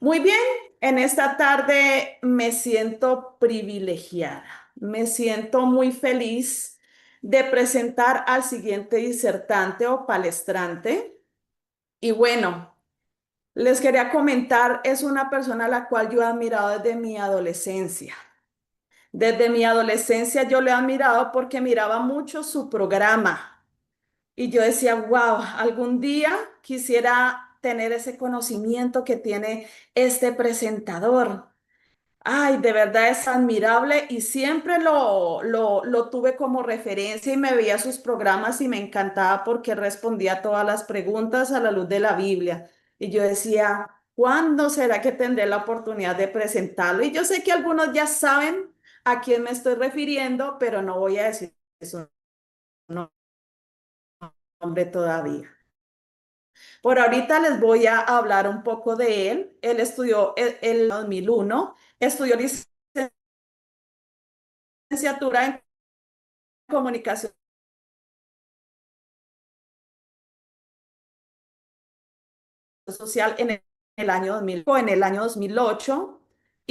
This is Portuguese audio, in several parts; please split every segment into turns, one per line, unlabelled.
Muy bien, en esta tarde me siento privilegiada, me siento muy feliz de presentar al siguiente disertante o palestrante. Y bueno, les quería comentar, es una persona a la cual yo he admirado desde mi adolescencia. Desde mi adolescencia yo le he admirado porque miraba mucho su programa y yo decía, wow, algún día quisiera tener ese conocimiento que tiene este presentador. Ay, de verdad es admirable y siempre lo tuve como referencia y me veía sus programas y me encantaba porque respondía todas las preguntas a la luz de la Biblia. Y yo decía, ¿cuándo será que tendré la oportunidad de presentarlo? Y yo sé que algunos ya saben a quién me estoy refiriendo, pero no voy a decir su nombre todavía. Por ahorita les voy a hablar un poco de él. Él estudió el 2001, estudió licenciatura en comunicación social en el año 2000. En el año 2008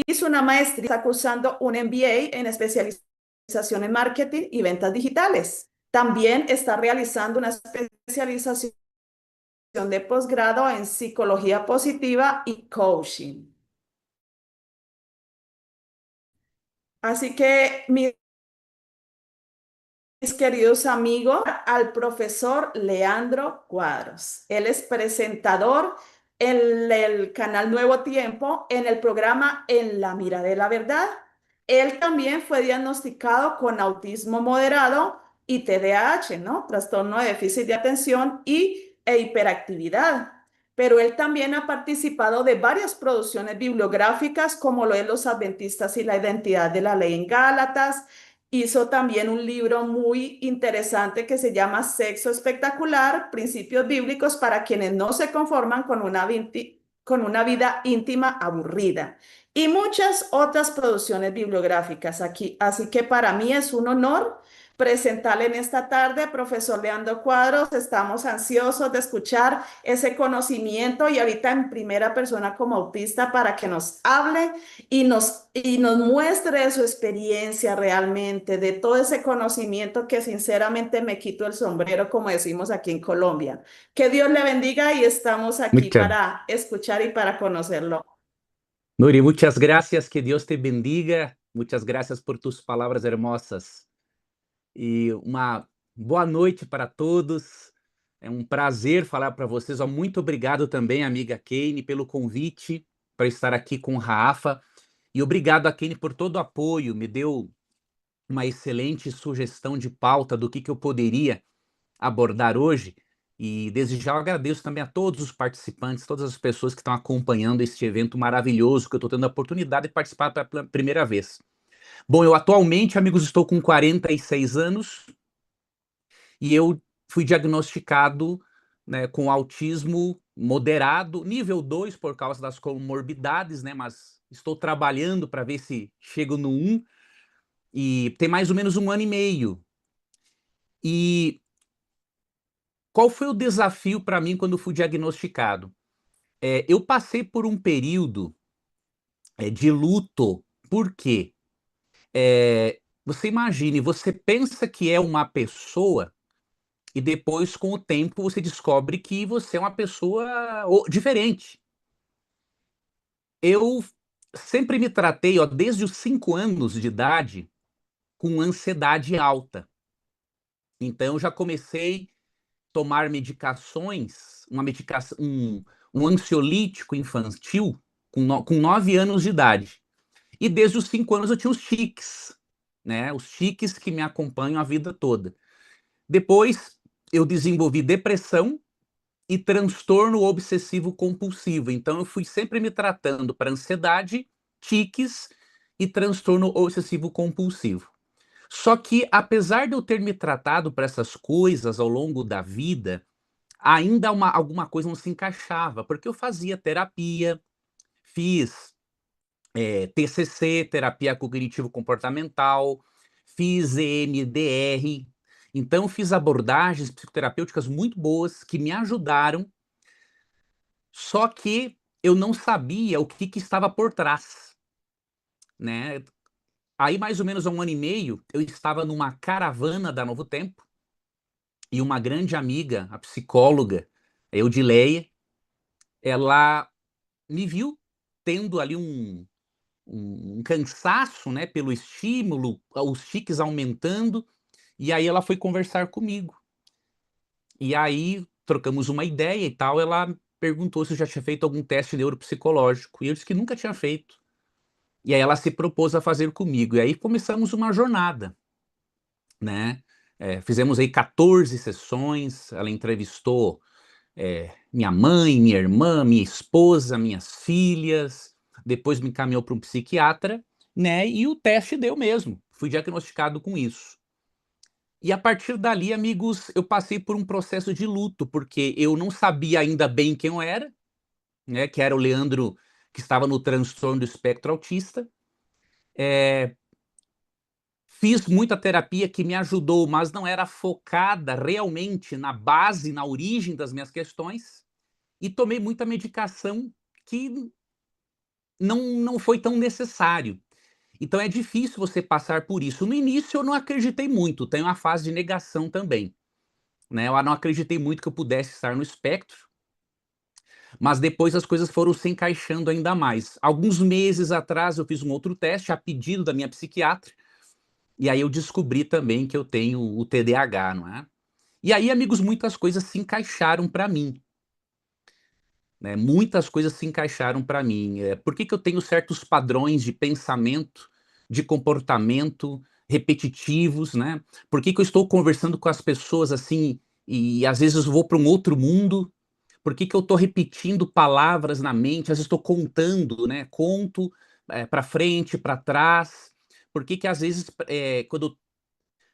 hizo una maestría, está cursando un MBA en especialización en marketing y ventas digitales. También está realizando una especialización de posgrado en psicología positiva y coaching. Así que mis queridos amigos, al profesor Leandro Cuadros. Él es presentador en el canal Nuevo Tiempo, en el programa En la Mira de la Verdad. Él también fue diagnosticado con autismo moderado y TDAH, ¿no? Trastorno de déficit de atención e hiperactividad. Pero él también ha participado de varias producciones bibliográficas, como lo es Los Adventistas y la Identidad de la Ley en Gálatas. Hizo también un libro muy interesante que se llama Sexo Espectacular, Principios Bíblicos para quienes no se conforman con una vida íntima aburrida. Y muchas otras producciones bibliográficas aquí. Así que para mí es un honor presentarle en esta tarde, profesor Leandro Cuadros. Estamos ansiosos de escuchar ese conocimiento y ahorita en primera persona como autista para que nos hable y nos muestre su experiencia realmente, de todo ese conocimiento que sinceramente me quito el sombrero, como decimos aquí en Colombia. Que Dios le bendiga y estamos aquí
Muchas,
para escuchar y para conocerlo.
Nuri, muchas gracias, que Dios te bendiga. Muchas gracias por tus palavras hermosas. E uma boa noite para todos. É um prazer falar para vocês. Ó, muito obrigado também, amiga Kane, pelo convite para estar aqui com o Rafa. E obrigado a Kane por todo o apoio. Me deu uma excelente sugestão de pauta do que eu poderia abordar hoje. E desde já eu agradeço também a todos os participantes, todas as pessoas que estão acompanhando este evento maravilhoso que eu estou tendo a oportunidade de participar pela primeira vez. Bom, eu atualmente, amigos, estou com 46 anos e eu fui diagnosticado, né, com autismo moderado, nível 2 por causa das comorbidades, né, mas estou trabalhando para ver se chego no 1 e tem mais ou menos 1 ano e meio. E qual foi o desafio para mim quando fui diagnosticado? Eu passei por um período de luto. Por quê? Você imagine, você pensa que é uma pessoa e depois, com o tempo, você descobre que você é uma pessoa diferente. Eu sempre me tratei, ó, desde os 5 anos de idade, com ansiedade alta. Então, eu já comecei a tomar medicações, um ansiolítico infantil, com 9 anos de idade. E desde os 5 anos eu tinha os tiques, né? Os tiques que me acompanham a vida toda. Depois eu desenvolvi depressão e transtorno obsessivo compulsivo. Então eu fui sempre me tratando para ansiedade, tiques e transtorno obsessivo compulsivo. Só que apesar de eu ter me tratado para essas coisas ao longo da vida, ainda alguma coisa não se encaixava, porque eu fazia terapia, fiz TCC, terapia cognitivo-comportamental, fiz EMDR, então fiz abordagens psicoterapêuticas muito boas que me ajudaram, só que eu não sabia o que estava por trás, né. Aí mais ou menos há 1 ano e meio, eu estava numa caravana da Novo Tempo, e uma grande amiga, a psicóloga Eudileia, ela me viu tendo ali um cansaço, né, pelo estímulo, os tiques aumentando, e aí ela foi conversar comigo. E aí trocamos uma ideia e tal, ela perguntou se eu já tinha feito algum teste neuropsicológico, e eu disse que nunca tinha feito. E aí ela se propôs a fazer comigo, e aí começamos uma jornada, né. Fizemos aí 14 sessões, ela entrevistou, minha mãe, minha irmã, minha esposa, minhas filhas, depois me encaminhou para um psiquiatra, né, e o teste deu mesmo, fui diagnosticado com isso. E a partir dali, amigos, eu passei por um processo de luto, porque eu não sabia ainda bem quem eu era, né, que era o Leandro que estava no transtorno do espectro autista. Eh, Fiz muita terapia que me ajudou, mas não era focada realmente na base, na origem das minhas questões, e tomei muita medicação que não foi tão necessário. Então é difícil você passar por isso. No início eu não acreditei muito, tenho uma fase de negação também, né, eu não acreditei muito que eu pudesse estar no espectro, mas depois as coisas foram se encaixando ainda mais. Alguns meses atrás eu fiz um outro teste a pedido da minha psiquiatra, e aí eu descobri também que eu tenho o TDAH, não é. E aí, amigos, muitas coisas se encaixaram para mim, né, muitas coisas se encaixaram para mim. Por que que eu tenho certos padrões de pensamento, de comportamento repetitivos, né? Por que que eu estou conversando com as pessoas, assim, e às vezes eu vou para um outro mundo? Por que que eu estou repetindo palavras na mente? Às vezes estou contando, né, conto, pra frente, para trás. Por que que às vezes, quando eu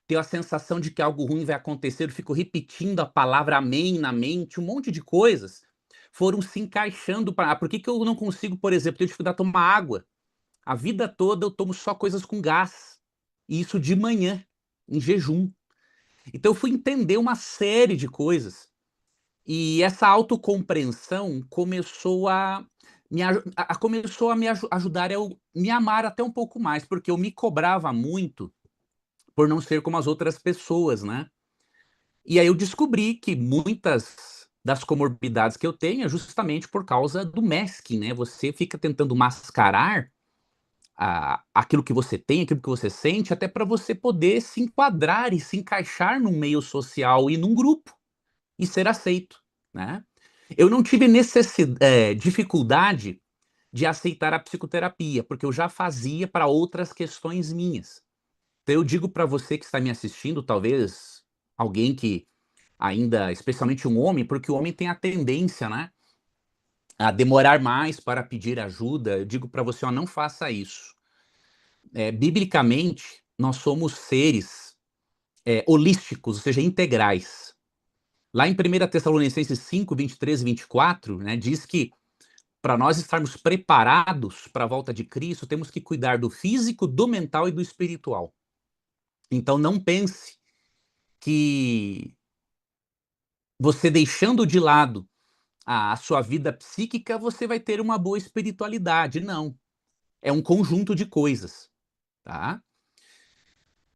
tenho a sensação de que algo ruim vai acontecer, eu fico repetindo a palavra amém na mente, um monte de coisas foram se encaixando pra por que que eu não consigo, por exemplo, ter dificuldade de tomar água? A vida toda eu tomo só coisas com gás, e isso de manhã, em jejum. Então eu fui entender uma série de coisas, e essa autocompreensão começou a me aju a começou a me ajudar a eu me amar até um pouco mais, porque eu me cobrava muito por não ser como as outras pessoas, né. E aí eu descobri que muitas das comorbidades que eu tenho é justamente por causa do masking, né, você fica tentando mascarar aquilo que você tem, aquilo que você sente, até para você poder se enquadrar e se encaixar num meio social e num grupo, e ser aceito, né. Eu não tive dificuldade de aceitar a psicoterapia, porque eu já fazia para outras questões minhas. Então eu digo para você que está me assistindo, talvez alguém que ainda, especialmente um homem, porque o homem tem a tendência, né, a demorar mais para pedir ajuda. Eu digo para você, ó, não faça isso. Biblicamente, nós somos seres, holísticos, ou seja, integrais. Lá em 1 Tessalonicenses 5, 23 e 24, né, diz que para nós estarmos preparados para a volta de Cristo, temos que cuidar do físico, do mental e do espiritual. Então não pense que você deixando de lado a sua vida psíquica, você vai ter uma boa espiritualidade. Não, é um conjunto de coisas, tá.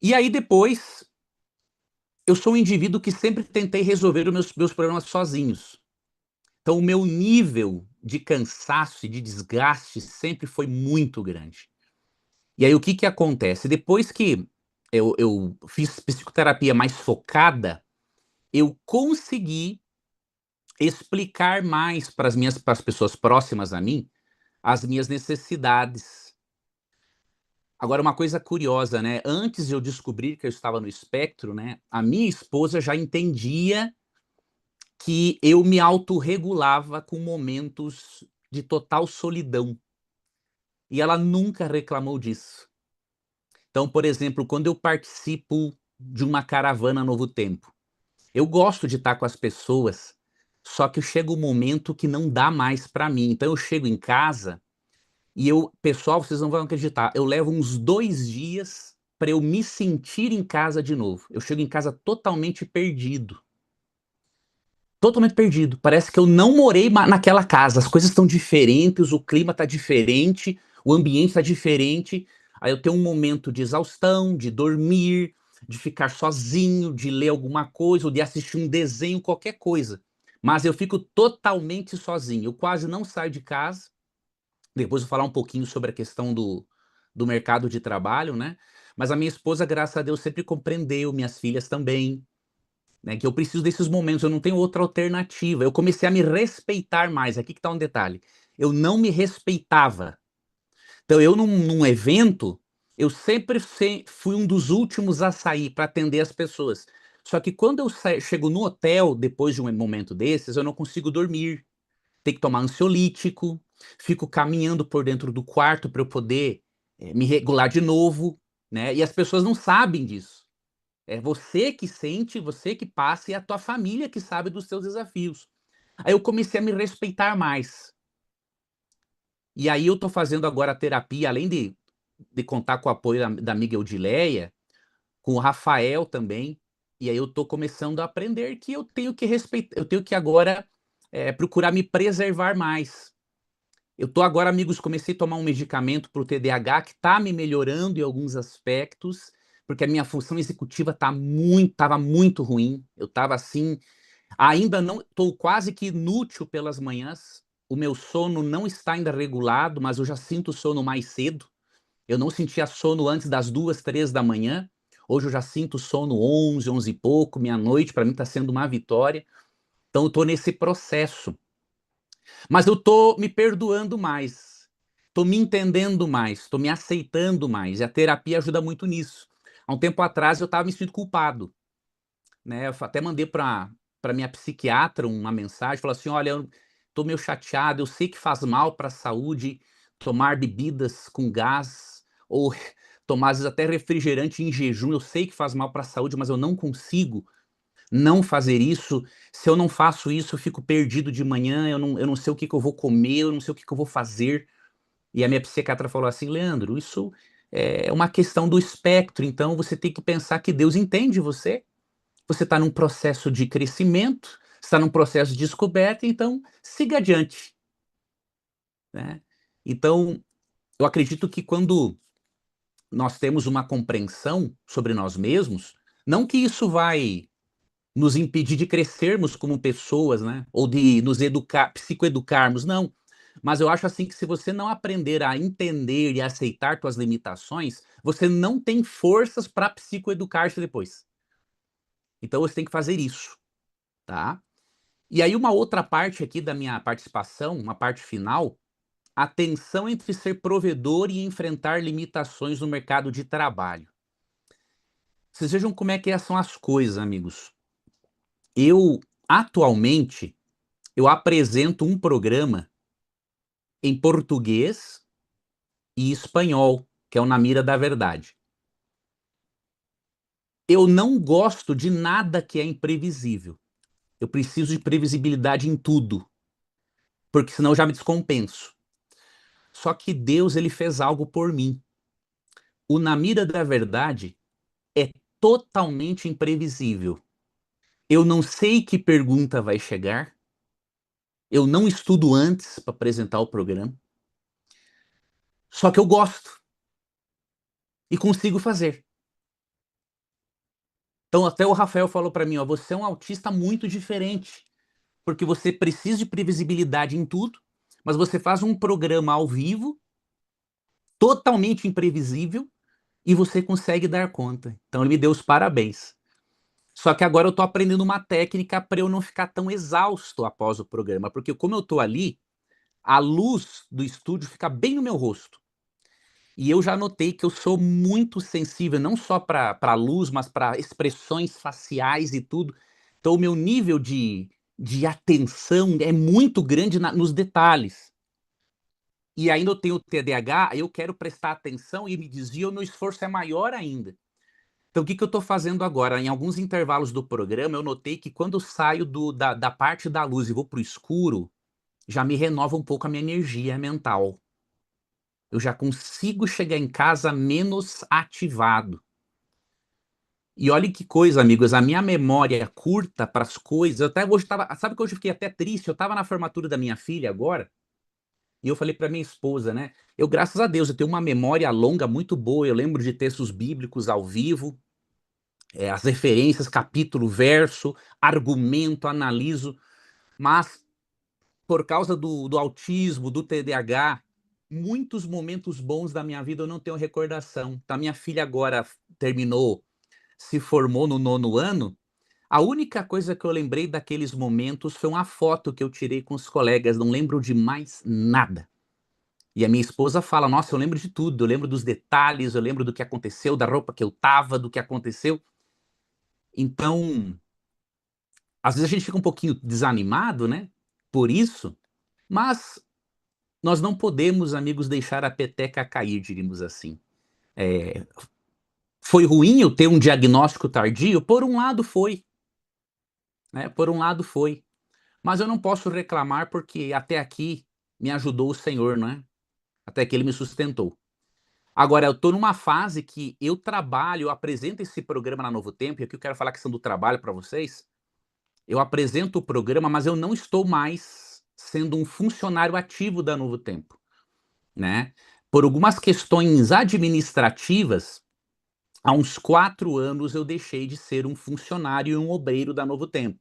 E aí depois, eu sou um indivíduo que sempre tentei resolver os meus problemas sozinhos. Então o meu nível de cansaço e de desgaste sempre foi muito grande. E aí o que que acontece? Depois que eu fiz psicoterapia mais focada, eu consegui explicar mais para as pessoas próximas a mim, as minhas necessidades. Agora uma coisa curiosa, né, antes de eu descobrir que eu estava no espectro, né, a minha esposa já entendia que eu me autorregulava com momentos de total solidão, e ela nunca reclamou disso. Então, por exemplo, quando eu participo de uma caravana Novo Tempo, eu gosto de estar com as pessoas, só que chega um momento que não dá mais para mim. Então eu chego em casa e pessoal, vocês não vão acreditar, eu levo uns 2 dias para eu me sentir em casa de novo. Eu chego em casa totalmente perdido. totalmente perdido. Parece que eu não morei naquela casa. As coisas estão diferentes, o clima está diferente, o ambiente está diferente. Aí eu tenho um momento de exaustão, de dormir, de ficar sozinho, de ler alguma coisa ou de assistir um desenho, qualquer coisa. Mas eu fico totalmente sozinho. Eu quase não saio de casa. Depois eu vou falar um pouquinho sobre a questão do mercado de trabalho, né? Mas a minha esposa, graças a Deus, sempre compreendeu, minhas filhas também, né? Que eu preciso desses momentos, eu não tenho outra alternativa. Eu comecei a me respeitar mais. Aqui que tá um detalhe. Eu não me respeitava. Então, eu num evento, eu sempre fui um dos últimos a sair para atender as pessoas. Só que quando eu chego no hotel, depois de um momento desses, eu não consigo dormir. Tem que tomar ansiolítico, fico caminhando por dentro do quarto para eu poder me regular de novo, né? E as pessoas não sabem disso. É você que sente, você que passa e é a tua família que sabe dos seus desafios. Aí eu comecei a me respeitar mais. E aí eu tô fazendo agora a terapia, além de contar com o apoio da amiga Eudileia, com o Rafael também. E aí eu tô começando a aprender que eu tenho que respeitar, eu tenho que agora procurar me preservar mais. Eu tô agora, amigos, comecei a tomar um medicamento para o TDAH que tá me melhorando em alguns aspectos, porque a minha função executiva tava muito ruim. Eu tava assim, ainda não, tô quase que inútil pelas manhãs. O meu sono não está ainda regulado, mas eu já sinto sono mais cedo. Eu não sentia sono antes das 2, 3 da manhã. Hoje eu já sinto sono 11, 11 e pouco, meia-noite, para mim está sendo uma vitória. Então eu tô nesse processo. Mas eu tô me perdoando mais, tô me entendendo mais, tô me aceitando mais, e a terapia ajuda muito nisso. Há um tempo atrás eu estava me sentindo culpado, né? Eu até mandei para minha psiquiatra uma mensagem, falou assim: olha, eu tô meio chateado, eu sei que faz mal para a saúde tomar bebidas com gás ou tomar às vezes até refrigerante em jejum, eu sei que faz mal para a saúde, mas eu não consigo não fazer isso. Se eu não faço isso, eu fico perdido de manhã, eu não sei o que que eu vou comer, eu não sei o que que eu vou fazer. E a minha psiquiatra falou assim: Leandro, isso é uma questão do espectro, então você tem que pensar que Deus entende você. Você está num processo de crescimento, está num processo de descoberta, então siga adiante, né? Então, eu acredito que quando nós temos uma compreensão sobre nós mesmos, não que isso vai nos impedir de crescermos como pessoas, né? Ou de nos educar, psicoeducarmos, não. Mas eu acho assim que se você não aprender a entender e aceitar suas limitações, você não tem forças para psicoeducar-se depois. Então você tem que fazer isso, tá? E aí uma outra parte aqui da minha participação, uma parte final, a tensão entre ser provedor e enfrentar limitações no mercado de trabalho. Vocês vejam como é que são as coisas, amigos. Eu atualmente eu apresento um programa em português e espanhol, que é o Na Mira da Verdade. Eu não gosto de nada que é imprevisível. Eu preciso de previsibilidade em tudo, porque senão eu já me descompenso. Só que Deus, ele fez algo por mim. O Na Mira da Verdade é totalmente imprevisível. Eu não sei que pergunta vai chegar, eu não estudo antes para apresentar o programa, só que eu gosto e consigo fazer. Então até o Rafael falou para mim, ó, você é um autista muito diferente, porque você precisa de previsibilidade em tudo, mas você faz um programa ao vivo, totalmente imprevisível, e você consegue dar conta. Então ele me deu os parabéns. Só que agora eu tô aprendendo uma técnica para eu não ficar tão exausto após o programa, porque como eu tô ali, a luz do estúdio fica bem no meu rosto. E eu já notei que eu sou muito sensível, não só para a luz, mas para expressões faciais e tudo. Então, o meu nível de atenção é muito grande nos detalhes. E ainda eu tenho TDAH, eu quero prestar atenção e me desvio, o meu esforço é maior ainda. Então, o que, que eu estou fazendo agora? Em alguns intervalos do programa, eu notei que quando eu saio da parte da luz e vou para o escuro, já me renova um pouco a minha energia mental. Eu já consigo chegar em casa menos ativado. E olha que coisa, amigos, a minha memória curta para as coisas, eu até hoje estava, sabe que hoje eu fiquei até triste, eu estava na formatura da minha filha agora, e eu falei para minha esposa, né, eu graças a Deus, eu tenho uma memória longa muito boa, eu lembro de textos bíblicos ao vivo, as referências, capítulo, verso, argumento, analiso, mas por causa do autismo, do TDAH, muitos momentos bons da minha vida eu não tenho recordação. Então, minha filha agora terminou, se formou no 9º ano, a única coisa que eu lembrei daqueles momentos foi uma foto que eu tirei com os colegas, não lembro de mais nada. E a minha esposa fala: nossa, eu lembro de tudo, eu lembro dos detalhes, eu lembro do que aconteceu, da roupa que eu tava, do que aconteceu. Então, às vezes a gente fica um pouquinho desanimado, né? Por isso, mas nós não podemos, amigos, deixar a peteca cair, diríamos assim. É, foi ruim eu ter um diagnóstico tardio? Por um lado foi, né? Por um lado foi. Mas eu não posso reclamar porque até aqui me ajudou o Senhor, né? Até que Ele me sustentou. Agora, eu estou numa fase que eu trabalho, eu apresento esse programa na Novo Tempo, e aqui eu quero falar a questão do trabalho para vocês. Eu apresento o programa, mas eu não estou mais sendo um funcionário ativo da Novo Tempo, né? Por algumas questões administrativas, há uns 4 anos eu deixei de ser um funcionário e um obreiro da Novo Tempo.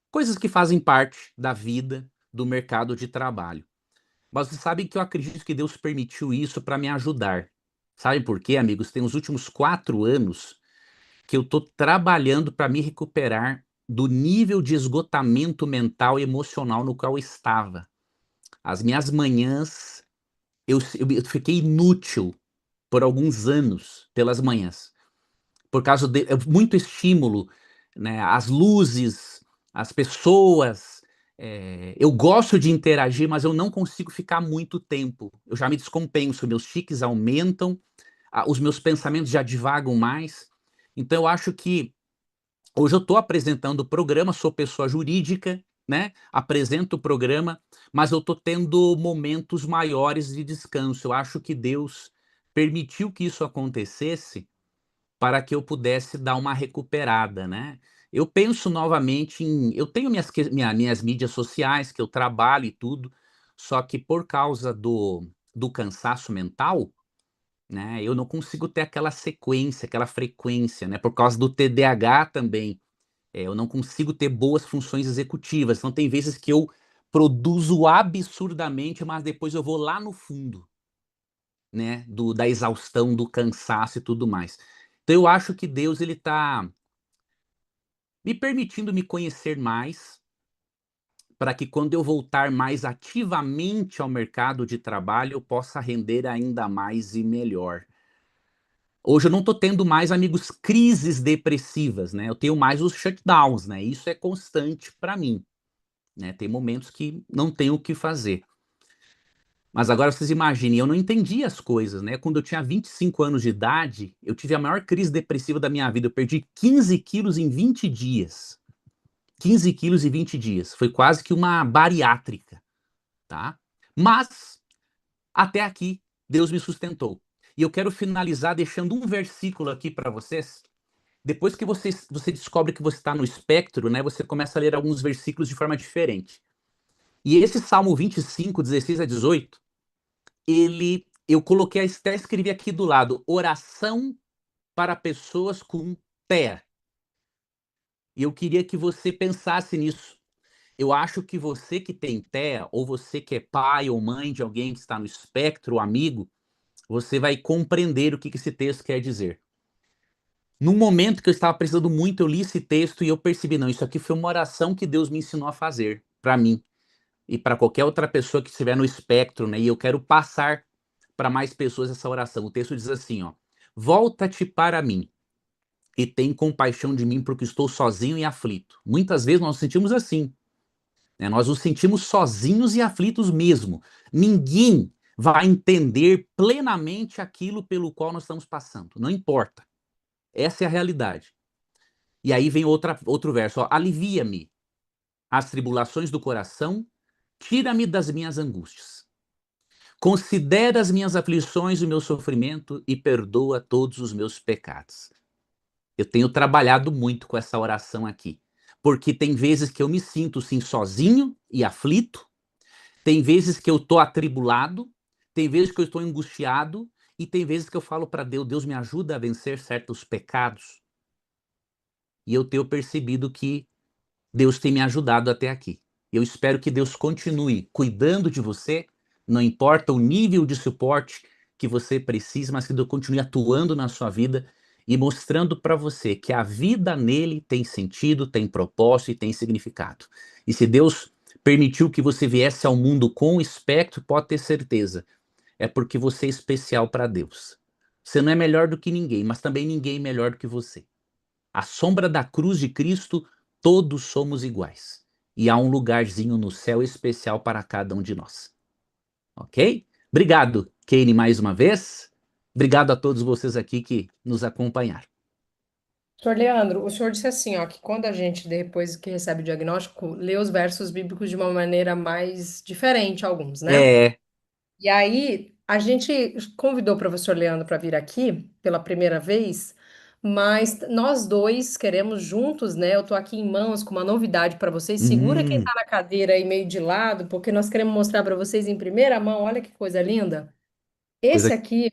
Coisas que fazem parte da vida do mercado de trabalho. Mas vocês sabem que eu acredito que Deus permitiu isso para me ajudar. Sabem por quê, amigos? Tem os últimos 4 anos que eu estou trabalhando para me recuperar do nível de esgotamento mental e emocional no qual eu estava. As minhas manhãs, eu fiquei inútil por alguns anos pelas manhãs, por causa de muito estímulo, né? As luzes, as pessoas. Eu gosto de interagir, mas eu não consigo ficar muito tempo. Eu já me descompenso, meus tiques aumentam, os meus pensamentos já divagam mais. Então eu acho que hoje eu estou apresentando o programa, sou pessoa jurídica, né? Apresento o programa, mas eu estou tendo momentos maiores de descanso. Eu acho que Deus permitiu que isso acontecesse para que eu pudesse dar uma recuperada, né? Eu penso novamente em. Eu tenho minhas mídias sociais, que eu trabalho e tudo, só que por causa do cansaço mental, né, eu não consigo ter aquela sequência, aquela frequência, né? Por causa do TDAH também. Eu não consigo ter boas funções executivas. Então, tem vezes que eu produzo absurdamente, mas depois eu vou lá no fundo, né, da exaustão, do cansaço e tudo mais. Então, eu acho que Deus ele está me permitindo me conhecer mais, para que quando eu voltar mais ativamente ao mercado de trabalho, eu possa render ainda mais e melhor. Hoje eu não estou tendo mais, amigos, crises depressivas, né? Eu tenho mais os shutdowns, né? Isso é constante para mim, né? Tem momentos que não tenho o que fazer. Mas agora vocês imaginem, eu não entendi as coisas, né? Quando eu tinha 25 anos de idade, eu tive a maior crise depressiva da minha vida. Eu perdi 15 quilos em 20 dias. 15 quilos em 20 dias. Foi quase que uma bariátrica, tá? Mas, até aqui, Deus me sustentou. E eu quero finalizar deixando um versículo aqui para vocês. Depois que você descobre que você está no espectro, né? Você começa a ler alguns versículos de forma diferente. E esse Salmo 25, 16 a 18, eu coloquei, até escrevi aqui do lado, oração para pessoas com TEA. E eu queria que você pensasse nisso. Eu acho que você que tem TEA, ou você que é pai ou mãe de alguém que está no espectro, amigo, você vai compreender o que esse texto quer dizer. Num momento que eu estava precisando muito, eu li esse texto e eu percebi, não, isso aqui foi uma oração que Deus me ensinou a fazer, para mim, e para qualquer outra pessoa que estiver no espectro, né? E eu quero passar para mais pessoas essa oração. O texto diz assim, ó: volta-te para mim e tem compaixão de mim, porque estou sozinho e aflito. Muitas vezes nós nos sentimos assim, né? Nós nos sentimos sozinhos e aflitos mesmo. Ninguém vai entender plenamente aquilo pelo qual nós estamos passando. Não importa. Essa é a realidade. E aí vem outro verso, ó: alivia-me as tribulações do coração, tira-me das minhas angústias. Considera as minhas aflições e o meu sofrimento e perdoa todos os meus pecados. Eu tenho trabalhado muito com essa oração aqui, porque tem vezes que eu me sinto sim sozinho e aflito, tem vezes que eu estou atribulado, tem vezes que eu estou angustiado e tem vezes que eu falo para Deus, Deus me ajuda a vencer certos pecados. E eu tenho percebido que Deus tem me ajudado até aqui. Eu espero que Deus continue cuidando de você, não importa o nível de suporte que você precisa, mas que Deus continue atuando na sua vida e mostrando para você que a vida nele tem sentido, tem propósito e tem significado. E se Deus permitiu que você viesse ao mundo com o espectro, pode ter certeza, é porque você é especial para Deus. Você não é melhor do que ninguém, mas também ninguém é melhor do que você. À sombra da cruz de Cristo, todos somos iguais. E há um lugarzinho no céu especial para cada um de nós. Ok? Obrigado, Kane, mais uma vez. Obrigado a todos vocês aqui que nos acompanharam.
Senhor Leandro, o senhor disse assim, ó, que quando a gente, depois que recebe o diagnóstico, lê os versos bíblicos de uma maneira mais diferente, alguns, né?
É,
E aí, a gente convidou o professor Leandro para vir aqui pela primeira vez, mas nós dois queremos juntos, né? Eu tô aqui em mãos com uma novidade para vocês. Segura quem tá
hum,
na cadeira aí meio de lado, porque nós queremos mostrar para vocês em primeira mão. Olha que coisa linda.
coisa
Esse aqui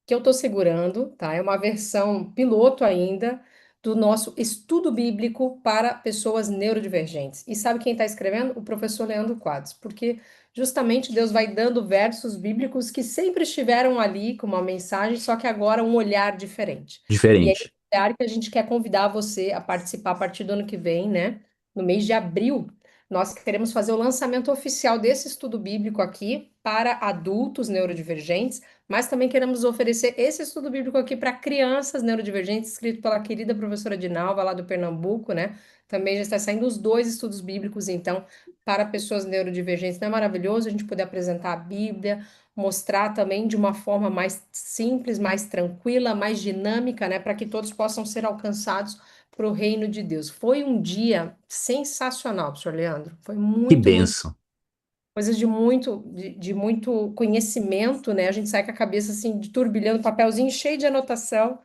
que eu estou segurando, tá? É uma versão piloto ainda do nosso estudo bíblico para pessoas neurodivergentes. E sabe quem está escrevendo? O professor Leandro Quadros, porque justamente Deus vai dando versos bíblicos que sempre estiveram ali com uma mensagem, só que agora um olhar diferente. E é esse
diferente.
olhar que a gente quer convidar você a participar a partir do ano que vem, né? No mês de abril, nós queremos fazer o lançamento oficial desse estudo bíblico aqui para adultos neurodivergentes, mas também queremos oferecer esse estudo bíblico aqui para crianças neurodivergentes, escrito pela querida professora Dinalva, lá do Pernambuco, né? Também já está saindo os dois estudos bíblicos, então, para pessoas neurodivergentes. Não é maravilhoso a gente poder apresentar a Bíblia, mostrar também de uma forma mais simples, mais tranquila, mais dinâmica, né? Para que todos possam ser alcançados para o reino de Deus. Foi um dia sensacional, professor Leandro. Foi
Que
muito, muito
bênção.
coisas de muito conhecimento, né? A gente sai com a cabeça assim de turbilhando, papelzinho cheio de anotação,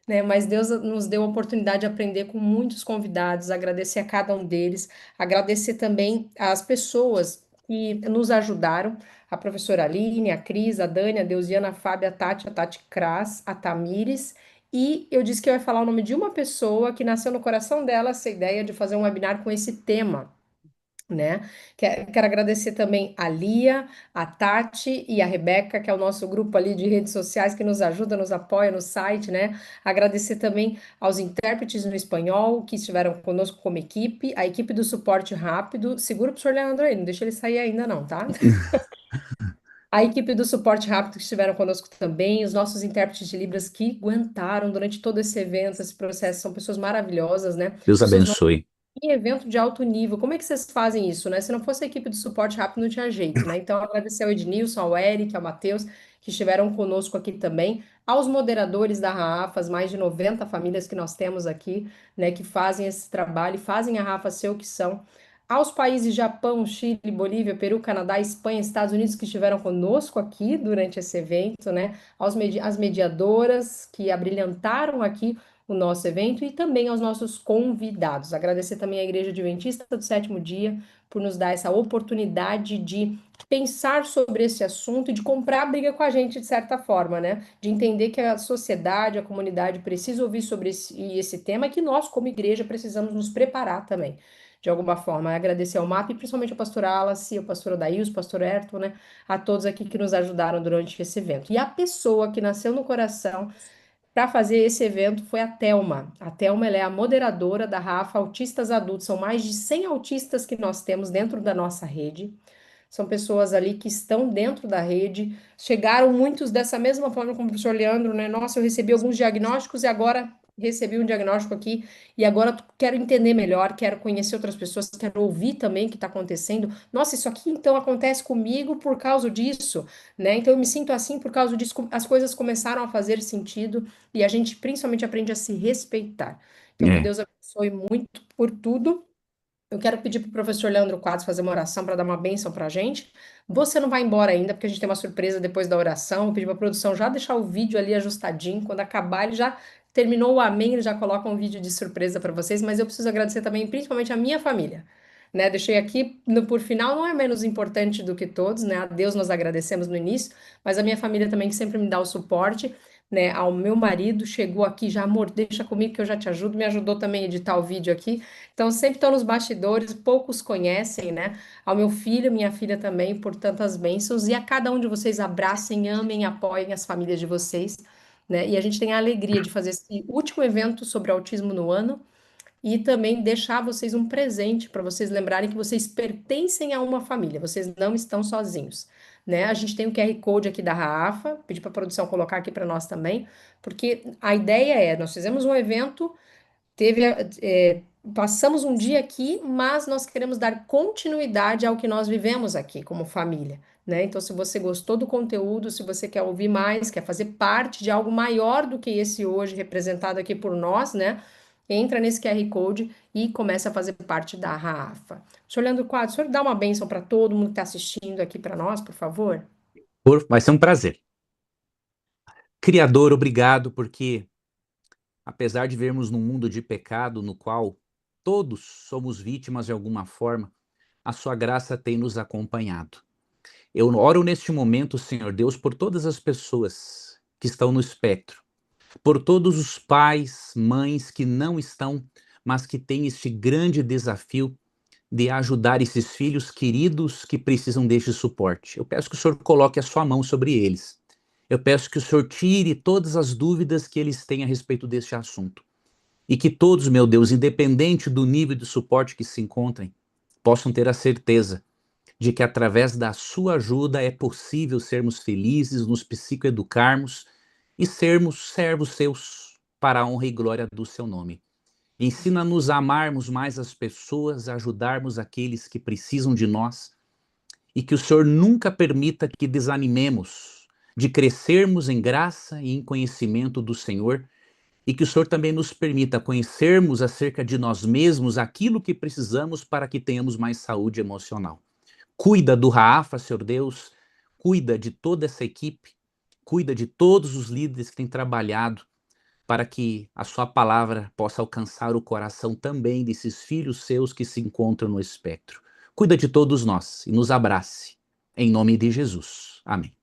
né? Mas Deus nos deu a oportunidade de aprender com muitos convidados, agradecer a cada um deles, agradecer também às pessoas que nos ajudaram, a professora Aline, a Cris, a Dani, a Deusiana, a Fábia, a Tati Kras, a Tamires. E eu disse que eu ia falar o nome de uma pessoa que nasceu no coração dela essa ideia de fazer um webinar com esse tema, né? Quero agradecer também a Lia, a Tati e a Rebeca, que é o nosso grupo ali de redes sociais que nos ajuda, nos apoia no site, né? Agradecer também aos intérpretes no espanhol que estiveram conosco como equipe, a equipe do suporte rápido. Segura o professor Leandro aí, não deixa ele sair ainda não, tá? A equipe do suporte rápido que estiveram conosco também, os nossos intérpretes de Libras que aguentaram durante todo esse evento, esse processo, são pessoas maravilhosas, né?
Deus
Pessoas
abençoe.
em evento de alto nível, como é que vocês fazem isso, né? Se não fosse a equipe do suporte rápido, não tinha jeito, né? Então, agradecer ao Ednilson, ao Eric, ao Matheus, que estiveram conosco aqui também, aos moderadores da Rafa, as mais de 90 famílias que nós temos aqui, né, que fazem esse trabalho e fazem a Rafa ser o que são, aos países Japão, Chile, Bolívia, Peru, Canadá, Espanha, Estados Unidos, que estiveram conosco aqui durante esse evento, né? Às mediadoras que abrilhantaram aqui o nosso evento e também aos nossos convidados. Agradecer também à Igreja Adventista do Sétimo Dia por nos dar essa oportunidade de pensar sobre esse assunto e de comprar briga com a gente de certa forma, né? De entender que a sociedade, a comunidade precisa ouvir sobre esse tema e que nós, como igreja, precisamos nos preparar também. De alguma forma, agradecer ao MAP, e principalmente ao pastor Wallace, ao pastor Odails, ao pastor Ayrton, né? A todos aqui que nos ajudaram durante esse evento. E a pessoa que nasceu no coração para fazer esse evento foi a Telma. A Telma, ela é a moderadora da Rafa Autistas Adultos. São mais de 100 autistas que nós temos dentro da nossa rede. São pessoas ali que estão dentro da rede. Chegaram muitos dessa mesma forma como o professor Leandro, né? Nossa, eu recebi alguns diagnósticos e agora recebi um diagnóstico aqui e agora quero entender melhor, quero conhecer outras pessoas, quero ouvir também o que está acontecendo. Nossa, isso aqui então acontece comigo por causa disso, né? Então eu me sinto assim por causa disso. As coisas começaram a fazer sentido e a gente principalmente aprende a se respeitar. Então que
É,
Deus abençoe muito por tudo. Eu quero pedir para o professor Leandro Quadros fazer uma oração para dar uma bênção para a gente. Você não vai embora ainda, porque a gente tem uma surpresa depois da oração. Vou pedir para a produção já deixar o vídeo ali ajustadinho. Quando acabar, ele já terminou o amém, ele já coloca um vídeo de surpresa para vocês, mas eu preciso agradecer também, principalmente a minha família, né? Deixei aqui por final, não é menos importante do que todos, né? A Deus nós agradecemos no início, mas a minha família também que sempre me dá o suporte, né? Ao meu marido, chegou aqui já, amor, deixa comigo que eu já te ajudo, me ajudou também a editar o vídeo aqui. Então, sempre estão nos bastidores, poucos conhecem, né? Ao meu filho, minha filha também, por tantas bênçãos, e a cada um de vocês abracem, amem, apoiem as famílias de vocês, né? E a gente tem a alegria de fazer esse último evento sobre autismo no ano e também deixar vocês um presente para vocês lembrarem que vocês pertencem a uma família, vocês não estão sozinhos, né? A gente tem o QR Code aqui da Rafa, pedi para a produção colocar aqui para nós também, porque a ideia é, nós fizemos um evento, teve, passamos um dia aqui, mas nós queremos dar continuidade ao que nós vivemos aqui como família, né? Então, se você gostou do conteúdo, se você quer ouvir mais, quer fazer parte de algo maior do que esse hoje representado aqui por nós, né? Entra nesse QR Code e começa a fazer parte da Rafa. Senhor Leandro Quadros, o senhor dá uma bênção para todo mundo que está assistindo aqui para nós, por favor?
Vai ser um prazer. Criador, obrigado, porque apesar de vermos num mundo de pecado no qual todos somos vítimas de alguma forma, a sua graça tem nos acompanhado. Eu oro neste momento, Senhor Deus, por todas as pessoas que estão no espectro, por todos os pais, mães que não estão, mas que têm este grande desafio de ajudar esses filhos queridos que precisam deste suporte. Eu peço que o Senhor coloque a sua mão sobre eles. Eu peço que o Senhor tire todas as dúvidas que eles têm a respeito deste assunto. E que todos, meu Deus, independente do nível de suporte que se encontrem, possam ter a certeza de que através da sua ajuda é possível sermos felizes, nos psicoeducarmos e sermos servos seus para a honra e glória do seu nome. Ensina-nos a amarmos mais as pessoas, a ajudarmos aqueles que precisam de nós e que o Senhor nunca permita que desanimemos de crescermos em graça e em conhecimento do Senhor e que o Senhor também nos permita conhecermos acerca de nós mesmos aquilo que precisamos para que tenhamos mais saúde emocional. Cuida do Rafa, Senhor Deus, cuida de toda essa equipe, cuida de todos os líderes que têm trabalhado para que a sua palavra possa alcançar o coração também desses filhos seus que se encontram no espectro. Cuida de todos nós e nos abrace. Em nome de Jesus. Amém.